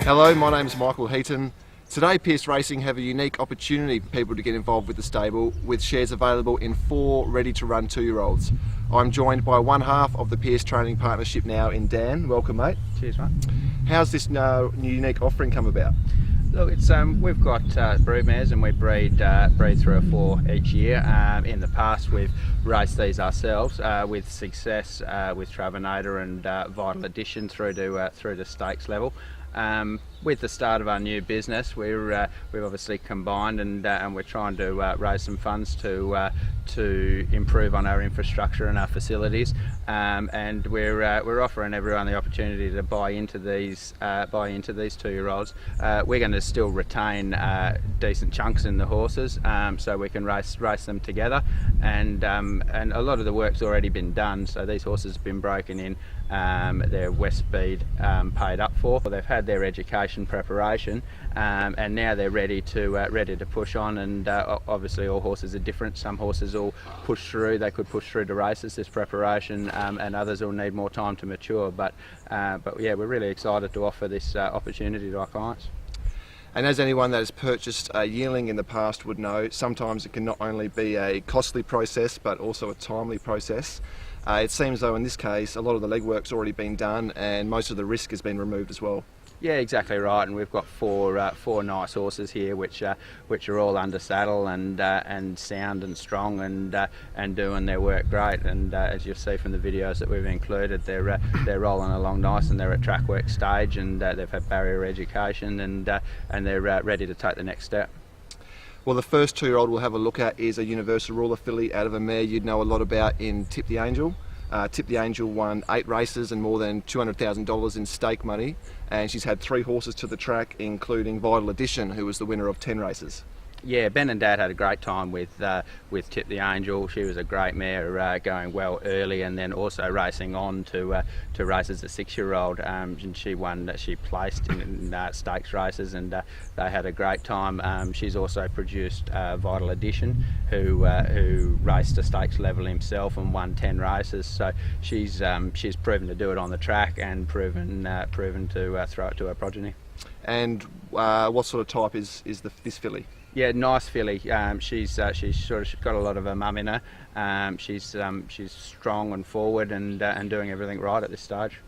Hello, my name's Michael Heaton. Today Pearce Racing have a unique opportunity for people to get involved with the stable with shares available in 4 ready-to-run 2-year-olds. I'm joined by one half of the Pearce Training Partnership now in Dan. Welcome, mate. Cheers, mate. How's this unique offering come about? Look, it's we've got broodmares and we breed 3 or 4 each year. In the past, we've raced these ourselves with success with Travanator and Vital Addition through to stakes level. With the start of our new business, we've obviously combined and we're trying to raise some funds to improve on our infrastructure and our facilities, and we're offering everyone the opportunity to buy into these 2-year-olds. We're going to still retain decent chunks in the horses, so we can race them together, and a lot of the work's already been done. So these horses have been broken in. Their West Speed paid up for. They've had their education preparation, and now they're ready to push on. And obviously, all horses are different. Some horses will push through. They could push through to races, this preparation, and others will need more time to mature. But yeah, we're really excited to offer this opportunity to our clients. And as anyone that has purchased a yearling in the past would know, sometimes it can not only be a costly process but also a timely process. It seems though in this case a lot of the legwork's already been done and most of the risk has been removed as well. Yeah, exactly right. And we've got four nice horses here, which are all under saddle and sound and strong and doing their work great. And as you'll see from the videos that we've included, they're rolling along nice, and they're at track work stage, and they've had barrier education, and they're ready to take the next step. Well, the first 2-year-old we'll have a look at is a Universal Ruler filly out of a mare you'd know a lot about in Tip the Angel. Tip the Angel won 8 races and more than $200,000 in stake money, and she's had 3 horses to the track, including Vital Addition, who was the winner of 10 races. Yeah, Ben and Dad had a great time with Tip the Angel. She was a great mare, going well early, and then also racing on to race as a 6-year-old. And she placed in stakes races, and they had a great time. She's also produced Vital Addition, who raced to stakes level himself and won 10 races. So she's proven to do it on the track and proven to throw it to her progeny. And what sort of type is this filly? Yeah, nice filly. She's sort of got a lot of her mum in her. She's strong and forward and doing everything right at this stage.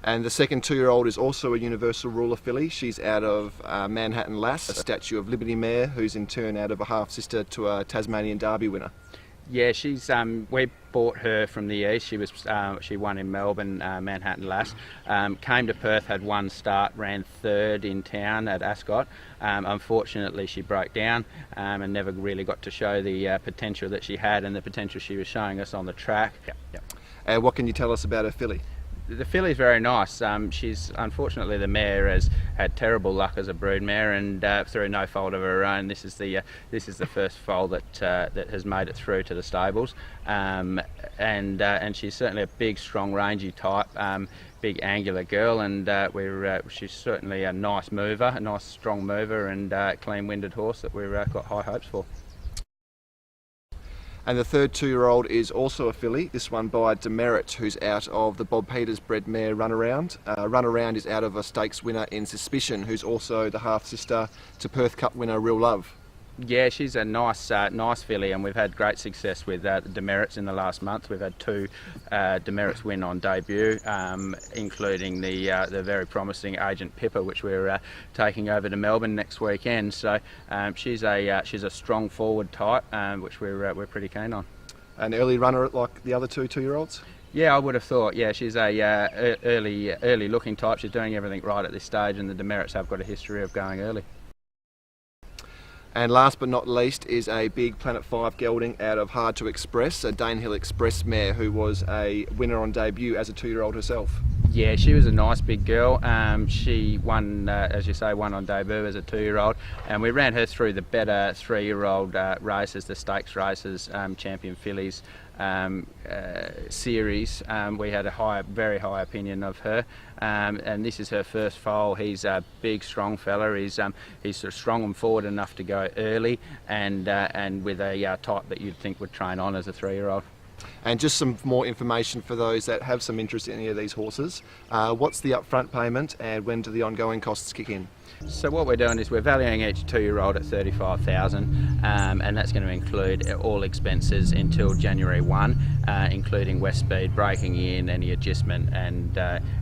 And the second 2-year-old is also a Universal Ruler filly. She's out of Manhattan Lass, a Statue of Liberty mare, who's in turn out of a half-sister to a Tasmanian Derby winner. Yeah, she's we bought her from the east. She won in Melbourne, Manhattan Lass. Came to Perth, had 1 start, ran 3rd in town at Ascot. Unfortunately, she broke down and never really got to show the potential that she had and the potential she was showing us on the track. Yep. And what can you tell us about her filly? The filly's very nice. She's unfortunately, the mare has had terrible luck as a broodmare, and through no fault of her own, this is the first foal that has made it through to the stables. And she's certainly a big, strong, rangy type, big angular girl, and she's certainly a nice mover, a nice strong mover, and clean-winded horse that we've got high hopes for. And the third 2-year-old is also a filly, this one by Demerit, who's out of the Bob Peters bred mare Runaround. Runaround is out of a stakes winner in Suspicion, who's also the half-sister to Perth Cup winner Real Love. Yeah, she's a nice filly, and we've had great success with the Demerits in the last month. We've had 2 Demerits win on debut, including the very promising Agent Pippa, which we're taking over to Melbourne next weekend. So she's a strong forward type, which we're pretty keen on. An early runner like the other 2-year-olds? Yeah, I would have thought. Yeah, she's a early looking type. She's doing everything right at this stage, and the Demerits have got a history of going early. And last but not least is a big Planet 5 gelding out of Hard to Express, a Danehill Express mare who was a winner on debut as a 2-year-old herself. Yeah, she was a nice big girl. She won, as you say, won on debut as a 2-year-old, and we ran her through the better 3-year-old races, the stakes races, Champion Fillies series. We had a very high opinion of her, and this is her first foal. He's a big, strong fella. He's sort of strong and forward enough to go early, and with a type that you'd think would train on as a 3-year-old. And just some more information for those that have some interest in any of these horses. What's the upfront payment and when do the ongoing costs kick in? So what we're doing is we're valuing each 2-year-old at $35,000, and that's going to include all expenses until January 1, including West Speed, breaking in, any adjustment, and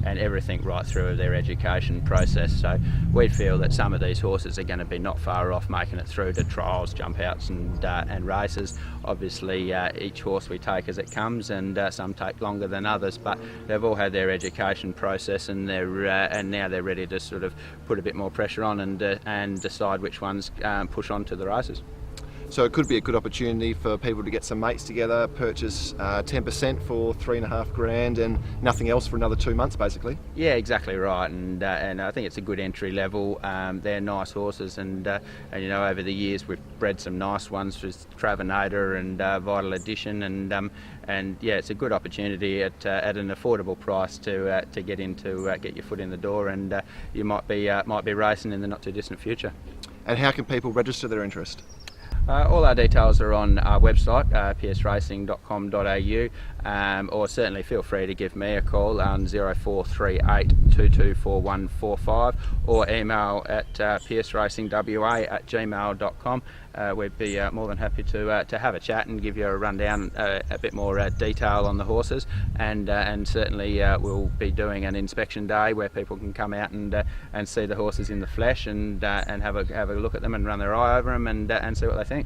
everything right through their education process. So we feel that some of these horses are going to be not far off making it through to trials, jump outs, and races. Obviously, each horse we take as it comes, and some take longer than others, but they've all had their education process, and now they're ready to sort of put a bit more pressure on and decide which ones push on to the races. So it could be a good opportunity for people to get some mates together, purchase 10% for $3,500 and nothing else for another 2 months, basically. Yeah, exactly right, and I think it's a good entry level. They're nice horses, and you know, over the years we've bred some nice ones with Travanator and Vital Edition, and yeah, it's a good opportunity at an affordable price to get your foot in the door, and you might be racing in the not too distant future. And how can people register their interest? All our details are on our website, pearceracing.com.au, or certainly feel free to give me a call on 0438 224145 or email at pearceracingwa@gmail.com. We'd be more than happy to have a chat and give you a rundown, a bit more detail on the horses, and certainly we'll be doing an inspection day where people can come out and see the horses in the flesh and have a look at them and run their eye over them and see what they think.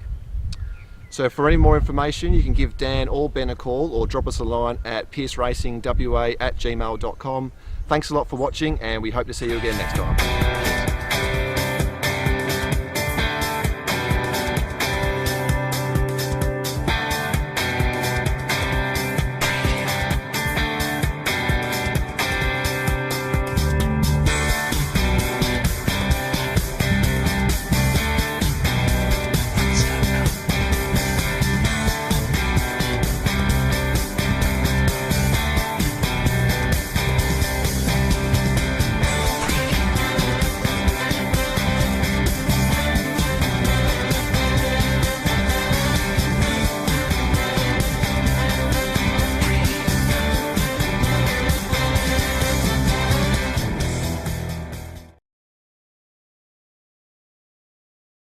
So for any more information, you can give Dan or Ben a call or drop us a line at pearceracingwa@gmail.com. Thanks a lot for watching, and we hope to see you again next time.